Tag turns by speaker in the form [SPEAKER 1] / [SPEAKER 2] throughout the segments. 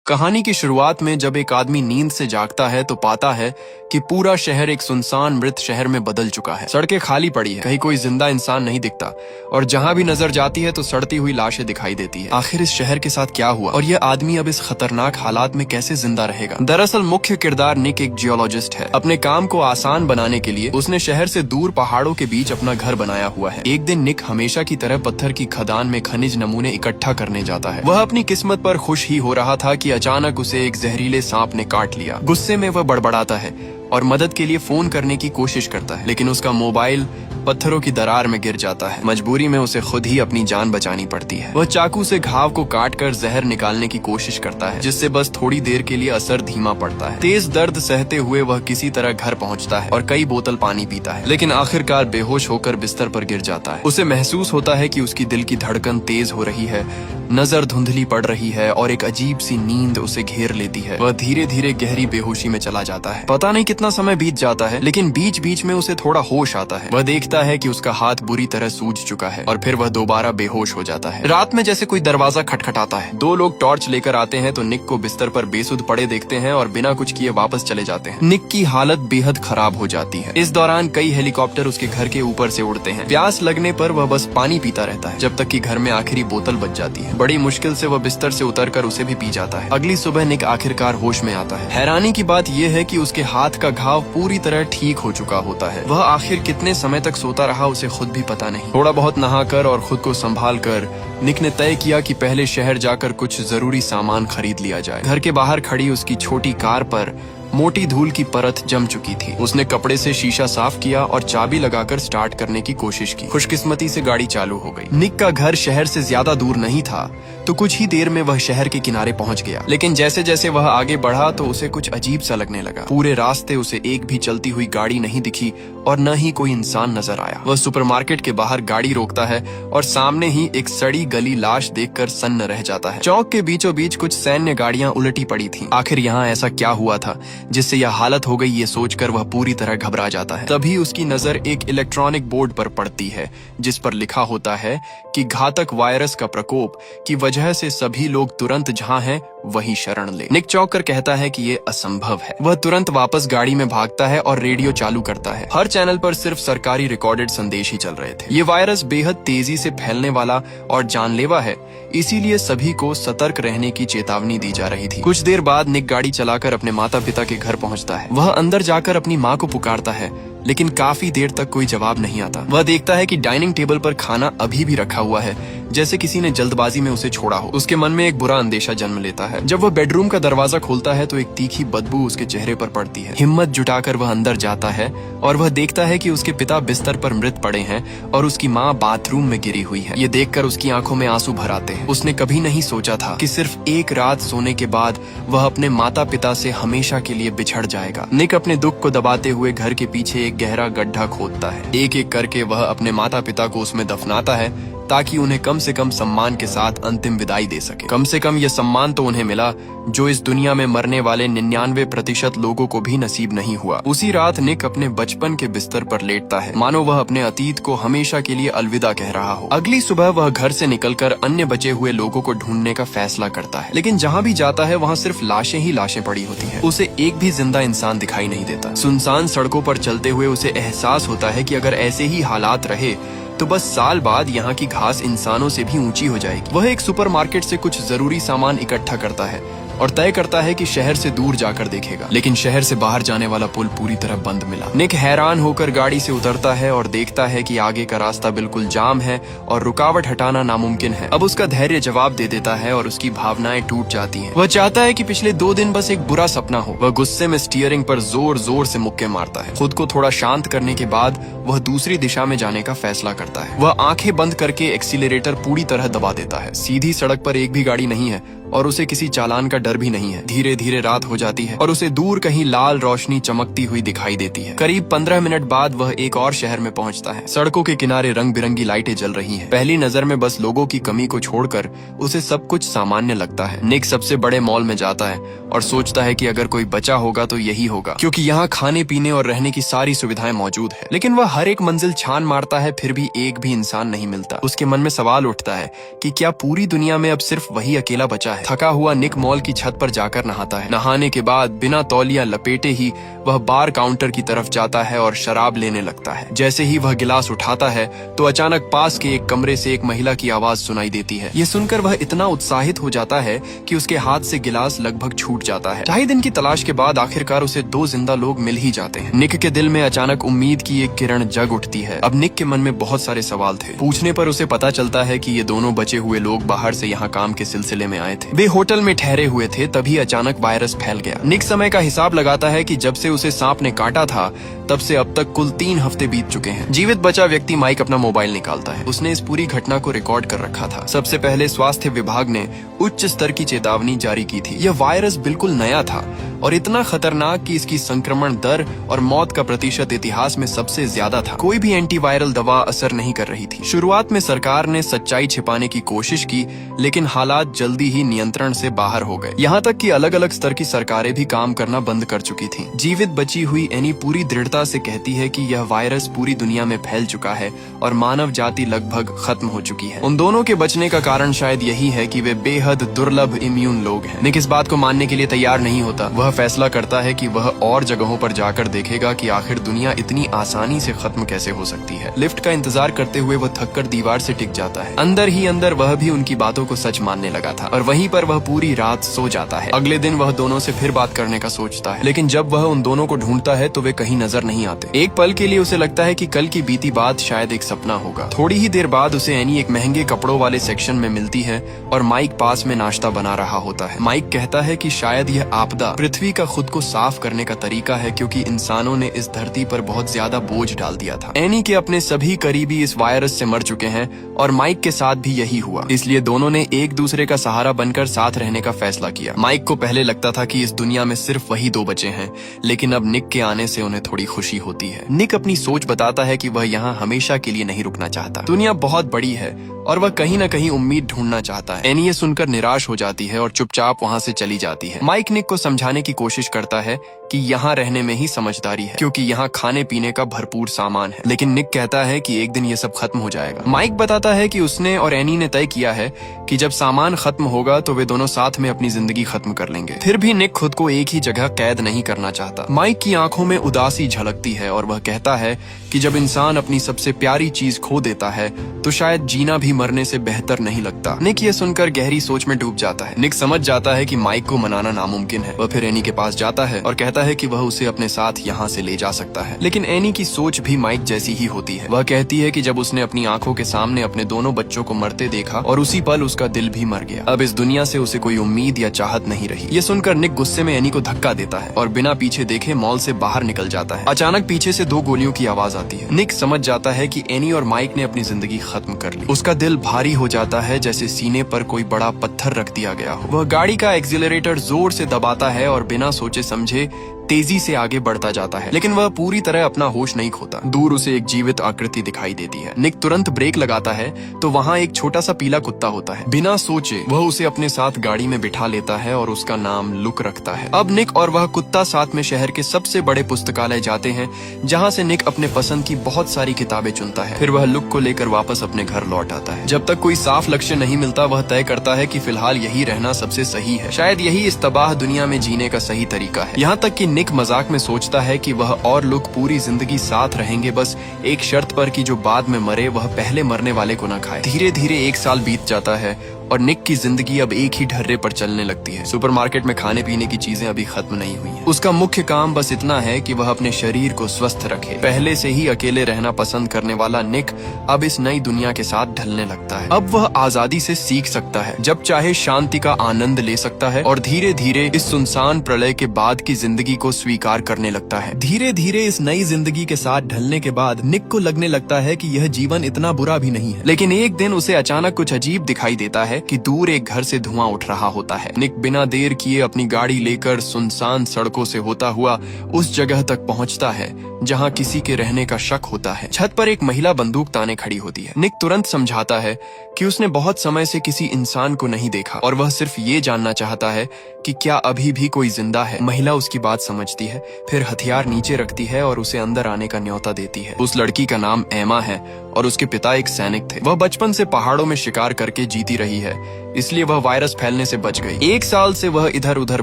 [SPEAKER 1] कहानी की शुरुआत में जब एक आदमी नींद से जागता है तो पाता है कि पूरा शहर एक सुनसान मृत शहर में बदल चुका है। सड़कें खाली पड़ी है, कहीं कोई जिंदा इंसान नहीं दिखता और जहां भी नजर जाती है तो सड़ती हुई लाशें दिखाई देती है। आखिर इस शहर के साथ क्या हुआ और यह आदमी अब इस खतरनाक हालात में कैसे जिंदा रहेगा? दरअसल मुख्य किरदार निक एक जियोलॉजिस्ट है। अपने काम को आसान बनाने के लिए उसने शहर से दूर पहाड़ों के बीच अपना घर बनाया हुआ है। एक दिन निक हमेशा की तरह पत्थर की खदान में खनिज नमूने इकट्ठा करने जाता है। वह अपनी किस्मत पर खुश ही हो रहा था कि अचानक उसे एक जहरीले सांप ने काट लिया। गुस्से में वह बड़बड़ाता है और मदद के लिए फोन करने की कोशिश करता है, लेकिन उसका मोबाइल पत्थरों की दरार में गिर जाता है। मजबूरी में उसे खुद ही अपनी जान बचानी पड़ती है। वह चाकू से घाव को काटकर जहर निकालने की कोशिश करता है, जिससे बस थोड़ी देर के लिए असर धीमा पड़ता है। तेज दर्द सहते हुए वह किसी तरह घर पहुंचता है और कई बोतल पानी पीता है, लेकिन आखिरकार बेहोश होकर बिस्तर पर गिर जाता है। उसे महसूस होता है कि उसकी दिल की धड़कन तेज हो रही है, नजर धुंधली पड़ रही है और एक अजीब सी नींद उसे घेर लेती है। वह धीरे धीरे गहरी बेहोशी में चला जाता है। पता नहीं कितना समय बीत जाता है, लेकिन बीच बीच में उसे थोड़ा होश आता है। वह देखता है कि उसका हाथ बुरी तरह सूज चुका है और फिर वह दोबारा बेहोश हो जाता है। रात में जैसे कोई दरवाजा खटखटाता है। दो लोग टॉर्च लेकर आते हैं तो निक को बिस्तर पर बेसुध पड़े देखते हैं और बिना कुछ किए वापस चले जाते हैं। निक की हालत बेहद खराब हो जाती है। इस दौरान कई हेलीकॉप्टर उसके घर के ऊपर से उड़ते हैं। प्यास लगने पर वह बस पानी पीता रहता है, जब तक कि घर में आखिरी बोतल बच जाती है। बड़ी मुश्किल से वह बिस्तर से उतरकर उसे भी पी जाता है। अगली सुबह निक आखिरकार होश में आता है। हैरानी की बात यह है कि उसके हाथ का घाव पूरी तरह ठीक हो चुका होता है। वह आखिर कितने समय तक सोता रहा उसे खुद भी पता नहीं। थोड़ा बहुत नहाकर और खुद को संभाल कर निक ने तय किया कि पहले शहर जाकर कुछ जरूरी सामान खरीद लिया जाए। घर के बाहर खड़ी उसकी छोटी कार पर मोटी धूल की परत जम चुकी थी। उसने कपड़े से शीशा साफ किया और चाबी लगाकर स्टार्ट करने की कोशिश की। खुशकिस्मती से गाड़ी चालू हो गई। निक का घर शहर से ज्यादा दूर नहीं था, तो कुछ ही देर में वह शहर के किनारे पहुंच गया। लेकिन जैसे जैसे वह आगे बढ़ा तो उसे कुछ अजीब सा लगने लगा। पूरे रास्ते उसे एक भी चलती हुई गाड़ी नहीं दिखी और न ही कोई इंसान नजर आया। वह सुपरमार्केट के बाहर गाड़ी रोकता है और सामने ही एक सड़ी गली लाश देखकर सन्न रह जाता है। चौक के बीचों बीच कुछ सैन्य गाड़ियां उलटी पड़ी थीं। आखिर यहाँ ऐसा क्या हुआ था जिससे यह हालत हो गई, ये सोचकर वह पूरी तरह घबरा जाता है। तभी उसकी नजर एक इलेक्ट्रॉनिक बोर्ड पर पड़ती है, जिस पर लिखा होता है कि घातक वायरस का प्रकोप की वजह से सभी लोग तुरंत जहां हैं वहीं शरण ले। निक चौंक कर कहता है कि ये असंभव है। वह तुरंत वापस गाड़ी में भागता है और रेडियो चालू करता है। हर चैनल पर सिर्फ सरकारी रिकॉर्डेड संदेश ही चल रहे थे। ये वायरस बेहद तेजी से फैलने वाला और जानलेवा है, इसीलिए सभी को सतर्क रहने की चेतावनी दी जा रही थी। कुछ देर बाद निक गाड़ी चलाकर अपने माता पिता के घर पहुंचता है। वह अंदर जाकर अपनी माँ को पुकारता है, लेकिन काफी देर तक कोई जवाब नहीं आता। वह देखता है कि डाइनिंग टेबल पर खाना अभी भी रखा हुआ है, जैसे किसी ने जल्दबाजी में उसे छोड़ा हो। उसके मन में एक बुरा अंदेशा जन्म लेता है। जब वह बेडरूम का दरवाजा खोलता है तो एक तीखी बदबू उसके चेहरे पर पड़ती है। हिम्मत जुटाकर वह अंदर जाता है और वह देखता है कि उसके पिता बिस्तर पर मृत पड़े हैं और उसकी माँ बाथरूम में गिरी हुई है। ये देखकर उसकी आंखों में आंसू भर आते हैं। उसने कभी नहीं सोचा था कि सिर्फ एक रात सोने के बाद वह अपने माता पिता से हमेशा के लिए बिछड़ जाएगा। निक अपने दुख को दबाते हुए घर के पीछे एक गहरा गड्ढा खोदता है। एक एक करके वह अपने माता पिता को उसमें दफनाता है, ताकि उन्हें कम से कम सम्मान के साथ अंतिम विदाई दे सके। कम से कम यह सम्मान तो उन्हें मिला जो इस दुनिया में मरने वाले 99% लोगों को भी नसीब नहीं हुआ। उसी रात निक अपने बचपन के बिस्तर पर लेटता है, मानो वह अपने अतीत को हमेशा के लिए अलविदा कह रहा हो। अगली सुबह वह घर से निकलकर अन्य बचे हुए लोगों को ढूंढने का फैसला करता है, लेकिन जहाँ भी जाता है वहाँ सिर्फ लाशें ही लाशें पड़ी होती है। उसे एक भी जिंदा इंसान दिखाई नहीं देता। सुनसान सड़कों पर चलते हुए उसे एहसास होता है कि अगर ऐसे ही हालात रहे तो बस साल बाद यहाँ की घास इंसानों से भी ऊंची हो जाएगी। वह एक सुपरमार्केट से कुछ जरूरी सामान इकट्ठा करता है और तय करता है कि शहर से दूर जाकर देखेगा, लेकिन शहर से बाहर जाने वाला पुल पूरी तरह बंद मिला। निक हैरान होकर गाड़ी से उतरता है और देखता है कि आगे का रास्ता बिल्कुल जाम है और रुकावट हटाना नामुमकिन है। अब उसका धैर्य जवाब दे देता है और उसकी भावनाएं टूट जाती हैं। वह चाहता है कि पिछले 2 दिन बस एक बुरा सपना हो। वह गुस्से में स्टीयरिंग पर जोर जोर से मुक्के मारता है। खुद को थोड़ा शांत करने के बाद वह दूसरी दिशा में जाने का फैसला करता है। वह आंखें बंद करके एक्सीलरेटर पूरी तरह दबा देता है। सीधी सड़क पर एक भी गाड़ी नहीं है और उसे किसी चालान का डर भी नहीं है। धीरे धीरे रात हो जाती है और उसे दूर कहीं लाल रोशनी चमकती हुई दिखाई देती है। करीब 15 मिनट बाद वह एक और शहर में पहुंचता है। सड़कों के किनारे रंग बिरंगी लाइटें जल रही हैं। पहली नजर में बस लोगों की कमी को छोड़कर उसे सब कुछ सामान्य लगता है। निक सबसे बड़े मॉल में जाता है और सोचता है कि अगर कोई बचा होगा तो यही होगा, क्योंकि यहाँ खाने पीने और रहने की सारी सुविधाएं मौजूद है। लेकिन वह हर एक मंजिल छान मारता है, फिर भी एक भी इंसान नहीं मिलता। उसके मन में सवाल उठता है कि क्या पूरी दुनिया में अब सिर्फ वही अकेला बचा है। है। थका हुआ निक मॉल की छत पर जाकर नहाता है। नहाने के बाद बिना तौलिया लपेटे ही वह बार काउंटर की तरफ जाता है और शराब लेने लगता है। जैसे ही वह गिलास उठाता है तो अचानक पास के एक कमरे से एक महिला की आवाज सुनाई देती है। ये सुनकर वह इतना उत्साहित हो जाता है कि उसके हाथ से गिलास लगभग छूट जाता है। ढाई दिन की तलाश के बाद आखिरकार उसे 2 जिंदा लोग मिल ही जाते हैं। निक के दिल में अचानक उम्मीद की एक किरण जग उठती है। अब निक के मन में बहुत सारे सवाल थे। पूछने पर उसे पता चलता है कि ये दोनों बचे हुए लोग बाहर से यहाँ काम के सिलसिले में आए थे। वे होटल में ठहरे हुए थे, तभी अचानक वायरस फैल गया। निक समय का हिसाब लगाता है कि जब से उसे सांप ने काटा था तब से अब तक कुल 3 हफ्ते बीत चुके हैं। जीवित बचा व्यक्ति माइक अपना मोबाइल निकालता है। उसने इस पूरी घटना को रिकॉर्ड कर रखा था। सबसे पहले स्वास्थ्य विभाग ने उच्च स्तर की चेतावनी जारी की थी। यह वायरस बिल्कुल नया था और इतना खतरनाक कि इसकी संक्रमण दर और मौत का प्रतिशत इतिहास में सबसे ज्यादा था। कोई भी एंटीवायरल दवा असर नहीं कर रही थी। शुरुआत में सरकार ने सच्चाई छिपाने की कोशिश की, लेकिन हालात जल्दी ही नियंत्रण से बाहर हो गए। यहाँ तक कि अलग अलग स्तर की सरकारें भी काम करना बंद कर चुकी थीं। जीवित बची हुई एनी पूरी दृढ़ता से कहती है कि यह वायरस पूरी दुनिया में फैल चुका है और मानव जाति लगभग खत्म हो चुकी है। उन दोनों के बचने का कारण शायद यही है कि वे बेहद दुर्लभ इम्यून लोग हैं। निक इस बात को मानने के लिए तैयार नहीं होता। वह फैसला करता है कि वह और जगहों पर जाकर देखेगा कि आखिर दुनिया इतनी आसानी से खत्म कैसे हो सकती है। लिफ्ट का इंतजार करते हुए वह थककर दीवार से टिक जाता है। अंदर ही अंदर वह भी उनकी बातों को सच मानने लगा था और वहीं पर वह पूरी रात सो जाता है। अगले दिन वह दोनों से फिर बात करने का सोचता है, लेकिन जब वह उन दोनों को ढूंढता है तो वे कहीं नजर नहीं आते। एक पल के लिए उसे लगता है कि कल की बीती बात शायद एक सपना होगा। थोड़ी ही देर बाद उसे एनी एक महंगे कपड़ों वाले सेक्शन में मिलती है और माइक पास में नाश्ता बना रहा होता है। माइक कहता है कि शायद यह आपदा पृथ्वी का खुद को साफ करने का तरीका है, क्योंकि इंसानों ने इस धरती पर बहुत ज्यादा बोझ डाल दिया था। एनी के अपने सभी करीबी इस वायरस से मर चुके हैं और माइक के साथ भी यही हुआ। इसलिए दोनों ने एक दूसरे का सहारा बनकर साथ रहने का फैसला किया। माइक को पहले लगता था कि इस दुनिया में सिर्फ वही 2 बचे हैं, लेकिन अब निक के आने से उन्हें थोड़ी खुशी होती है। निक अपनी सोच बताता है कि वह यहाँ हमेशा के लिए नहीं रुकना चाहता। दुनिया बहुत बड़ी है और वह कहीं न कहीं उम्मीद ढूंढना चाहता है। एनी ये सुनकर निराश हो जाती है और चुपचाप वहाँ से चली जाती है। माइक निक को समझाने की कोशिश करता है कि यहाँ रहने में ही समझदारी है, क्योंकि यहाँ खाने पीने का भरपूर सामान है। लेकिन निक कहता है कि एक दिन ये सब खत्म हो जाएगा। माइक बताता है कि उसने और एनी ने तय किया है कि जब सामान खत्म होगा तो वे दोनों साथ में अपनी जिंदगी खत्म कर लेंगे। फिर भी निक खुद को एक ही जगह कैद नहीं करना चाहता। माइक की आंखों में उदासी झलकती है और वह कहता है कि जब इंसान अपनी सबसे प्यारी चीज खो देता है तो शायद जीना भी मरने से बेहतर नहीं लगता। निक ये सुनकर गहरी सोच में डूब जाता है। निक समझ जाता है कि माइक को मनाना नामुमकिन है। वह फिर एनी के पास जाता है और कहता है कि वह उसे अपने साथ यहाँ से ले जा सकता है। लेकिन एनी की सोच भी माइक जैसी ही होती है। वह कहती है कि जब उसने अपनी आंखों के सामने अपने दोनों बच्चों को मरते देखा और उसी पल उसका दिल भी मर गया। अब इस दुनिया से उसे कोई उम्मीद या चाहत नहीं रही। ये सुनकर निक गुस्से में एनी को धक्का देता है और बिना पीछे देखे मॉल से बाहर निकल जाता है। अचानक पीछे से 2 गोलियों की आवाज आती है। निक समझ जाता है कि एनी और माइक ने अपनी जिंदगी खत्म कर ली। उसका दिल भारी हो जाता है, जैसे सीने पर कोई बड़ा पत्थर रख दिया गया हो। वह गाड़ी का एक्सीलरेटर जोर से दबाता है और बिना सोचे समझे तेजी से आगे बढ़ता जाता है, लेकिन वह पूरी तरह अपना होश नहीं खोता। दूर उसे एक जीवित आकृति दिखाई देती है। निक तुरंत ब्रेक लगाता है तो वहाँ एक छोटा सा पीला कुत्ता होता है। बिना सोचे वह उसे अपने साथ गाड़ी में बिठा लेता है और उसका नाम लुक रखता है। अब निक और वह कुत्ता साथ में शहर के सबसे बड़े पुस्तकालय जाते हैं, जहाँ से निक अपने पसंद की बहुत सारी किताबें चुनता है। फिर वह लुक को लेकर वापस अपने घर लौट आता है। जब तक कोई साफ लक्ष्य नहीं मिलता वह तय करता है कि फिलहाल यही रहना सबसे सही है। शायद यही इस तबाह दुनिया में जीने का सही तरीका है। यहाँ तक कि निक मजाक में सोचता है कि वह और लुक पूरी जिंदगी साथ रहेंगे, बस एक शर्त पर कि जो बाद में मरे वह पहले मरने वाले को न खाए। धीरे धीरे 1 साल बीत जाता है और निक की जिंदगी अब एक ही ढर्रे पर चलने लगती है। सुपरमार्केट में खाने पीने की चीजें अभी खत्म नहीं हुई हैं। उसका मुख्य काम बस इतना है कि वह अपने शरीर को स्वस्थ रखे। पहले से ही अकेले रहना पसंद करने वाला निक अब इस नई दुनिया के साथ ढलने लगता है। अब वह आजादी से सीख सकता है, जब चाहे शांति का आनंद ले सकता है और धीरे धीरे इस सुनसान प्रलय के बाद की जिंदगी को स्वीकार करने लगता है। धीरे धीरे इस नई जिंदगी के साथ ढलने के बाद निक को लगने लगता है कि यह जीवन इतना बुरा भी नहीं है। लेकिन एक दिन उसे अचानक कुछ अजीब दिखाई देता है कि दूर एक घर से धुआं उठ रहा होता है। निक बिना देर किए अपनी गाड़ी लेकर सुनसान सड़कों से होता हुआ उस जगह तक पहुंचता है जहां किसी के रहने का शक होता है। छत पर एक महिला बंदूक ताने खड़ी होती है। निक तुरंत समझाता है कि उसने बहुत समय से किसी इंसान को नहीं देखा और वह सिर्फ ये जानना चाहता है कि क्या अभी भी कोई जिंदा है। महिला उसकी बात समझती है, फिर हथियार नीचे रखती है और उसे अंदर आने का न्योता देती है। उस लड़की का नाम एमा है और उसके पिता एक सैनिक थे। वह बचपन से पहाड़ों में शिकार करके जीती रही है, इसलिए वह वायरस फैलने से बच गई। 1 साल से वह इधर उधर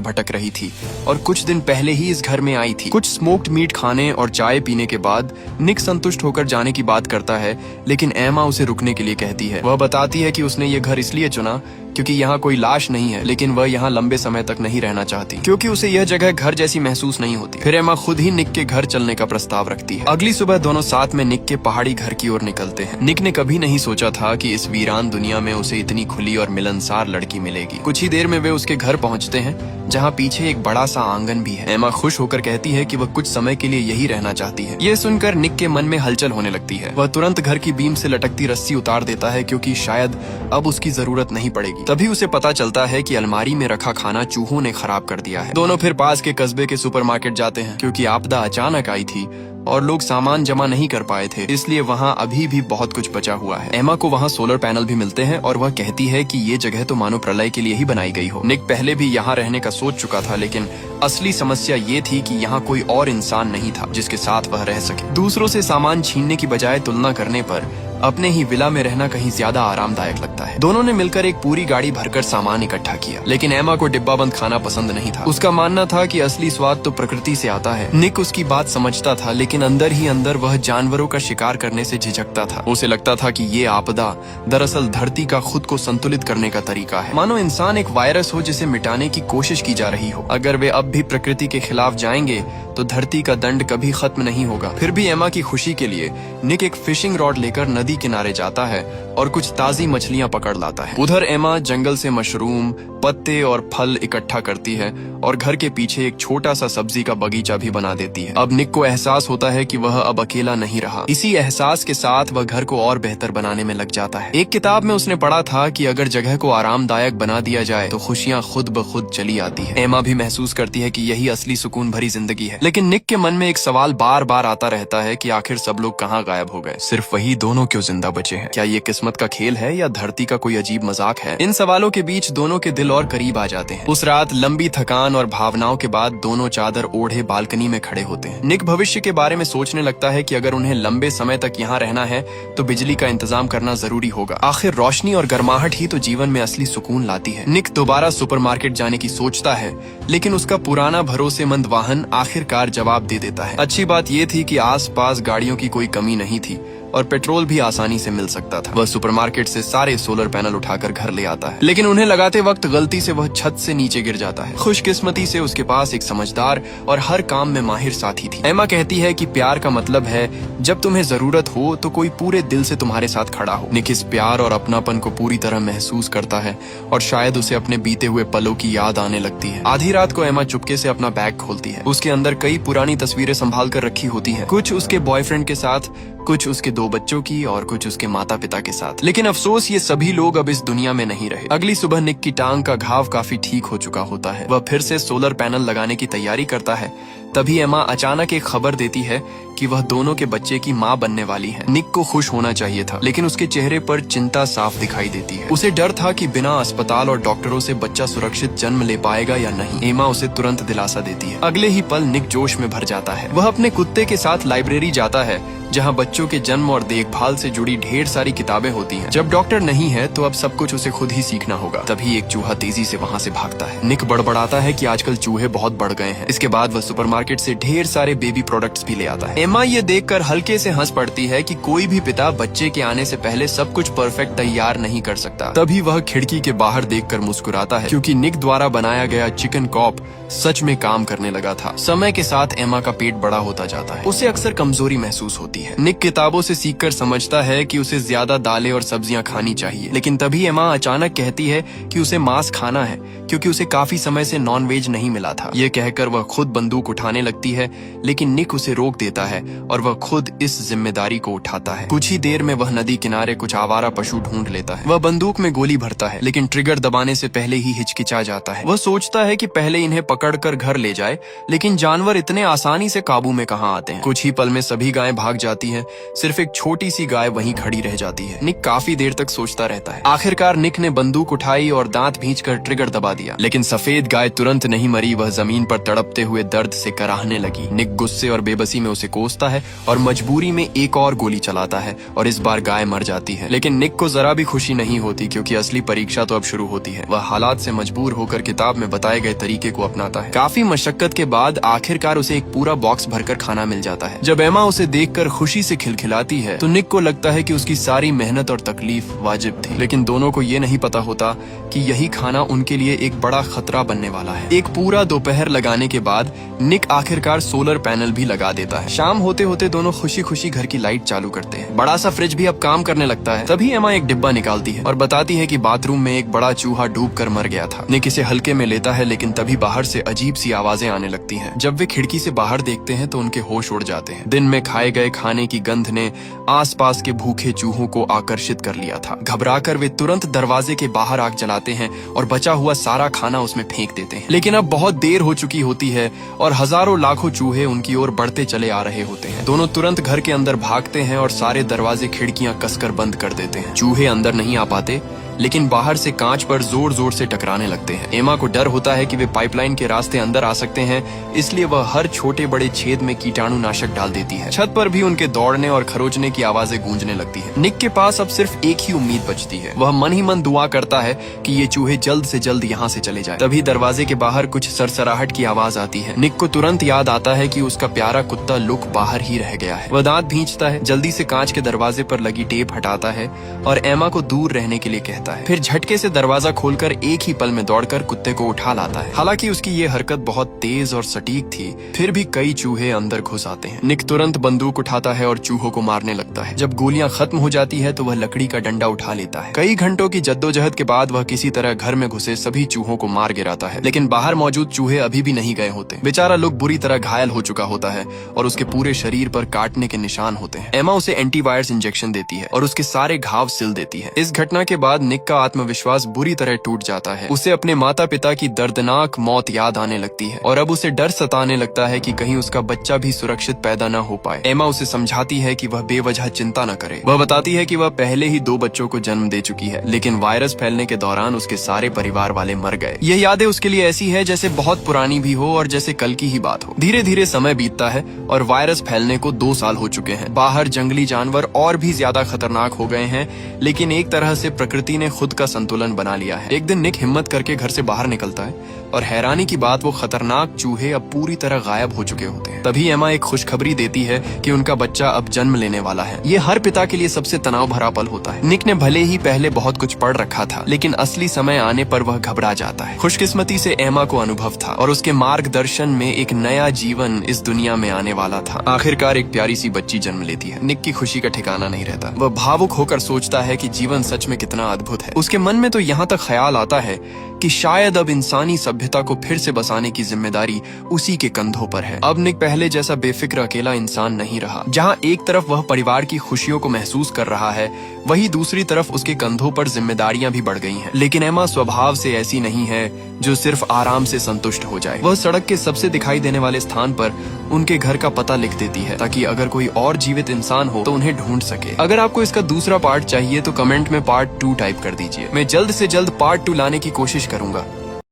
[SPEAKER 1] भटक रही थी और कुछ दिन पहले ही इस घर में आई थी। कुछ स्मोक्ड मीट खाने और चाय पीने के बाद निक संतुष्ट होकर जाने की बात करता है, लेकिन एमा उसे रुकने के लिए कहती है। वह बताती है कि उसने ये घर इसलिए चुना क्योंकि यहाँ कोई लाश नहीं है, लेकिन वह यहाँ लंबे समय तक नहीं रहना चाहती क्योंकि उसे यह जगह घर जैसी महसूस नहीं होती। फिर एमा खुद ही निक के घर चलने का प्रस्ताव रखती है। अगली सुबह दोनों साथ में निक के पहाड़ी घर की ओर निकलते हैं। निक ने कभी नहीं सोचा था कि इस वीरान दुनिया में उसे इतनी खुली और मिलनसार लड़की मिलेगी। कुछ ही देर में वे उसके घर पहुँचते हैं, जहाँ पीछे एक बड़ा सा आंगन भी है। एमा खुश होकर कहती है कि वह कुछ समय के लिए यही रहना चाहती है। ये सुनकर निक के मन में हलचल होने लगती है। वह तुरंत घर की बीम से लटकती रस्सी उतार देता है क्योंकि शायद अब उसकी जरूरत नहीं पड़ेगी। तभी उसे पता चलता है कि अलमारी में रखा खाना चूहों ने खराब कर दिया है। दोनों फिर पास के कस्बे के सुपरमार्केट जाते हैं क्योंकि आपदा अचानक आई थी और लोग सामान जमा नहीं कर पाए थे, इसलिए वहाँ अभी भी बहुत कुछ बचा हुआ है। एमा को वहाँ सोलर पैनल भी मिलते हैं और वह कहती है कि ये जगह तो मानो प्रलय के लिए ही बनाई गई हो। निक पहले भी यहाँ रहने का सोच चुका था, लेकिन असली समस्या ये थी कि यहाँ कोई और इंसान नहीं था जिसके साथ वह रह सके। दूसरों से सामान छीनने की बजाय तुलना करने पर अपने ही विला में रहना कहीं ज्यादा आरामदायक लगता है। दोनों ने मिलकर एक पूरी गाड़ी भरकर सामान इकट्ठा किया, लेकिन एमा को डिब्बाबंद खाना पसंद नहीं था। उसका मानना था कि असली स्वाद तो प्रकृति से आता है। निक उसकी बात समझता था, लेकिन अंदर ही अंदर वह जानवरों का शिकार करने से झिझकता था। उसे लगता था कि ये आपदा दरअसल धरती का खुद को संतुलित करने का तरीका है, मानो इंसान एक वायरस हो जिसे मिटाने की कोशिश की जा रही हो। अगर वे अब भी प्रकृति के खिलाफ जाएंगे तो धरती का दंड कभी खत्म नहीं होगा। फिर भी एमा की खुशी के लिए निक एक फिशिंग रॉड लेकर नदी किनारे जाता है और कुछ ताजी मछलियां पकड़ लाता है। उधर एमा जंगल से मशरूम, पत्ते और फल इकट्ठा करती है और घर के पीछे एक छोटा सा सब्जी का बगीचा भी बना देती है। अब निक को एहसास होता है कि वह अब अकेला नहीं रहा। इसी एहसास के साथ वह घर को और बेहतर बनाने में लग जाता है। एक किताब में उसने पढ़ा था कि अगर जगह को आरामदायक बना दिया जाए तो खुशियां खुद ब खुद चली आती है। एमा भी महसूस करती है कि यही असली सुकून भरी जिंदगी है, लेकिन निक के मन में एक सवाल बार बार आता रहता है कि आखिर सब लोग कहाँ गायब हो गए, सिर्फ वही दोनों क्यों जिंदा बचे हैं। क्या ये किस्मत का खेल है या धरती का कोई अजीब मजाक है? इन सवालों के बीच दोनों के दिल और करीब आ जाते हैं। उस रात लंबी थकान और भावनाओं के बाद दोनों चादर ओढ़े बालकनी में खड़े होते हैं। निक भविष्य के बारे में सोचने लगता है कि अगर उन्हें लंबे समय तक यहाँ रहना है तो बिजली का इंतजाम करना जरूरी होगा। आखिर रोशनी और गर्माहट ही तो जीवन में असली सुकून लाती है। निक दोबारा सुपरमार्केट जाने की सोचता है, लेकिन उसका पुराना भरोसेमंद वाहन आखिरकार जवाब दे देता है। अच्छी बात यह थी कि आसपास गाड़ियों की कोई कमी नहीं थी और पेट्रोल भी आसानी से मिल सकता था। वह सुपरमार्केट से सारे सोलर पैनल उठाकर घर ले आता है, लेकिन उन्हें लगाते वक्त गलती से वह छत से नीचे गिर जाता है। खुशकिस्मती से उसके पास एक समझदार और हर काम में माहिर साथी थी। एमा कहती है कि प्यार का मतलब है जब तुम्हें जरूरत हो तो कोई पूरे दिल से तुम्हारे साथ खड़ा हो। निक इस प्यार और अपनापन को पूरी तरह महसूस करता है और शायद उसे अपने बीते हुए पलों की याद आने लगती है। आधी रात को एमा चुपके से अपना बैग खोलती है। उसके अंदर कई पुरानी तस्वीरें संभाल कर रखी होती हैं, कुछ उसके बॉयफ्रेंड के साथ, कुछ उसके 2 बच्चों की और कुछ उसके माता पिता के साथ। लेकिन अफसोस ये सभी लोग अब इस दुनिया में नहीं रहे। अगली सुबह निक की टांग का घाव काफी ठीक हो चुका होता है। वह फिर से सोलर पैनल लगाने की तैयारी करता है। तभी एमा अचानक एक खबर देती है कि वह दोनों के बच्चे की माँ बनने वाली है। निक को खुश होना चाहिए था, लेकिन उसके चेहरे पर चिंता साफ दिखाई देती है। उसे डर था कि बिना अस्पताल और डॉक्टरों से बच्चा सुरक्षित जन्म ले पाएगा या नहीं। एमा उसे तुरंत दिलासा देती है। अगले ही पल निक जोश में भर जाता है। वह अपने कुत्ते के साथ लाइब्रेरी जाता है, जहाँ बच्चों के जन्म और देखभाल से जुड़ी ढेर सारी किताबें होती हैं। जब डॉक्टर नहीं है तो अब सब कुछ उसे खुद ही सीखना होगा। तभी एक चूहा तेजी से वहाँ से भागता है। निक बड़बड़ाता है कि आजकल चूहे बहुत बढ़ गए हैं। इसके बाद वह सुपरमार्केट से ढेर सारे बेबी प्रोडक्ट्स भी ले आता है। एमा ये देखकर हल्के से हंस पड़ती है कि कोई भी पिता बच्चे के आने से पहले सब कुछ परफेक्ट तैयार नहीं कर सकता। तभी वह खिड़की के बाहर देखकर मुस्कुराता है, क्योंकि निक द्वारा बनाया गया चिकन कॉप सच में काम करने लगा था। समय के साथ एमा का पेट बड़ा होता जाता है। उसे अक्सर कमजोरी महसूस होती है। निक किताबों से सीखकर समझता है कि उसे ज्यादा दालें और सब्जियां खानी चाहिए, लेकिन तभी एमा अचानक कहती है कि उसे मांस खाना है, क्योंकि उसे काफी समय से नॉन वेज नहीं मिला था। ये कहकर वह खुद बंदूक उठाने लगती है, लेकिन निक उसे रोक देता है और वह खुद इस जिम्मेदारी को उठाता है। कुछ ही देर में वह नदी किनारे कुछ आवारा पशु ढूंढ लेता है। वह बंदूक में गोली भरता है, लेकिन ट्रिगर दबाने से पहले ही हिचकिचा जाता है। वह सोचता है कि पहले इन्हें पकड़कर घर ले जाए, लेकिन जानवर इतने आसानी से काबू में कहाँ आते हैं। कुछ ही पल में सभी गायें भाग जाती हैं, सिर्फ एक छोटी सी गाय वहीं खड़ी रह जाती है। निक काफी देर तक सोचता रहता है। आखिरकार निक ने बंदूक उठाई और दांत भींचकर ट्रिगर दबा दिया, लेकिन सफेद गाय तुरंत नहीं मरी। वह जमीन पर तड़पते हुए दर्द से कराहने लगी। निक गुस्से और बेबसी में उसे कोसता है और मजबूरी में एक और गोली चलाता है और इस बार गाय मर जाती है। लेकिन निक को जरा भी खुशी नहीं होती क्योंकि असली परीक्षा तो अब शुरू होती है। वह हालात से मजबूर होकर किताब में बताए गए तरीके को अपनाता है। काफी मशक्कत के बाद आखिरकार उसे एक पूरा बॉक्स भरकर खाना मिल जाता है। जब एमा उसे देखकर खुशी से खिलखिलाती है तो निक को लगता है कि उसकी सारी मेहनत और तकलीफ वाजिब थी। लेकिन दोनों को ये नहीं पता होता कि यही खाना उनके लिए एक बड़ा खतरा बनने वाला है। एक पूरा दोपहर लगाने के बाद निक आखिरकार सोलर पैनल भी लगा देता है। शाम होते होते दोनों खुशी खुशी घर की लाइट चालू करते हैं। बड़ा सा फ्रिज भी अब काम करने लगता है। तभी एमा एक डिब्बा निकालती है और बताती है कि बाथरूम में एक बड़ा चूहा डूबकर मर गया था। निक इसे हल्के में लेता है लेकिन तभी बाहर से अजीब सी आवाजें आने लगती हैं। जब वे खिड़की से बाहर देखते हैं तो उनके होश उड़ जाते हैं। दिन में खाए गए खाने की गंध ने आसपास के भूखे चूहों को आकर्षित कर लिया था। घबराकर वे तुरंत दरवाजे के बाहर आग जलाते हैं और बचा हुआ सारा खाना उसमें फेंक देते हैं। लेकिन अब बहुत देर हो चुकी होती है और हजारों लाखों चूहे उनकी ओर बढ़ते चले आ रहे होते हैं। दोनों तुरंत घर के अंदर भागते हैं और सारे दरवाजे खिड़कियां कसकर बंद कर देते हैं। चूहे अंदर नहीं आ पाते लेकिन बाहर से कांच पर जोर जोर से टकराने लगते हैं। एमा को डर होता है कि वे पाइपलाइन के रास्ते अंदर आ सकते हैं, इसलिए वह हर छोटे बड़े छेद में कीटाणुनाशक डाल देती है। छत पर भी उनके दौड़ने और खरोचने की आवाजें गूंजने लगती है। निक के पास अब सिर्फ एक ही उम्मीद बचती है। वह मन ही मन दुआ करता है कि ये चूहे जल्द से जल्द यहाँ से चले जाए। तभी दरवाजे के बाहर कुछ सरसराहट की आवाज आती है। निक को तुरंत याद आता है कि उसका प्यारा कुत्ता लुक बाहर ही रह गया है। वह दांत भींचता है, जल्दी से कांच के दरवाजे पर लगी टेप हटाता है और एमा को दूर रहने के लिए कहता है। फिर झटके से दरवाजा खोलकर एक ही पल में दौड़कर कुत्ते को उठा लाता है। हालांकि उसकी ये हरकत बहुत तेज और सटीक थी, फिर भी कई चूहे अंदर घुस आते हैं। निक तुरंत बंदूक उठाता है और चूहों को मारने लगता है। जब गोलियां खत्म हो जाती है तो वह लकड़ी का डंडा उठा लेता है। कई घंटों की जद्दोजहद के बाद वह किसी तरह घर में घुसे सभी चूहों को मार गिराता है। लेकिन बाहर मौजूद चूहे अभी भी नहीं गए होते। बेचारा लुक बुरी तरह घायल हो चुका होता है और उसके पूरे शरीर पर काटने के निशान होते हैं। एमा उसे एंटीवायरस इंजेक्शन देती है और उसके सारे घाव सिल देती है। इस घटना के बाद निक का आत्मविश्वास बुरी तरह टूट जाता है। उसे अपने माता पिता की दर्दनाक मौत याद आने लगती है और अब उसे डर सताने लगता है कि कहीं उसका बच्चा भी सुरक्षित पैदा न हो पाए। एमा उसे समझाती है कि वह बेवजह चिंता न करे। वह बताती है कि वह पहले ही 2 बच्चों को जन्म दे चुकी है, लेकिन वायरस फैलने के दौरान उसके सारे परिवार वाले मर गए। यह यादें उसके लिए ऐसी है जैसे बहुत पुरानी भी हो और जैसे कल की ही बात हो। धीरे धीरे समय बीतता है और वायरस फैलने को 2 साल हो चुके हैं। बाहर जंगली जानवर और भी ज्यादा खतरनाक हो गए हैं, लेकिन एक तरह से प्रकृति ने खुद का संतुलन बना लिया है। एक दिन निक हिम्मत करके घर से बाहर निकलता है और हैरानी की बात वो खतरनाक चूहे अब पूरी तरह गायब हो चुके होते हैं। तभी एमा एक खुशखबरी देती है कि उनका बच्चा अब जन्म लेने वाला है। ये हर पिता के लिए सबसे तनाव भरा पल होता है। निक ने भले ही पहले बहुत कुछ पढ़ रखा था, लेकिन असली समय आने पर वह घबरा जाता है। खुशकिस्मती से एमा को अनुभव था और उसके मार्गदर्शन में एक नया जीवन इस दुनिया में आने वाला था। आखिरकार एक प्यारी सी बच्ची जन्म लेती है। निक की खुशी का ठिकाना नहीं रहता। वह भावुक होकर सोचता है कि जीवन सच में कितना अद्भुत है। उसके मन में तो यहाँ तक ख्याल आता है कि शायद अब इंसानी सभ्यता को फिर से बसाने की जिम्मेदारी उसी के कंधों पर है। अब निक पहले जैसा बेफिक्र अकेला इंसान नहीं रहा। जहाँ एक तरफ वह परिवार की खुशियों को महसूस कर रहा है, वहीं दूसरी तरफ उसके कंधों पर जिम्मेदारियां भी बढ़ गई हैं। लेकिन एमा स्वभाव से ऐसी नहीं है जो सिर्फ आराम से संतुष्ट हो जाए। वह सड़क के सबसे दिखाई देने वाले स्थान पर उनके घर का पता लिख देती है ताकि अगर कोई और जीवित इंसान हो तो उन्हें ढूंढ सके। अगर आपको इसका दूसरा पार्ट चाहिए तो कमेंट में पार्ट 2 टाइप कर दीजिए। मैं जल्द से जल्द पार्ट 2 लाने की कोशिश करूंगा।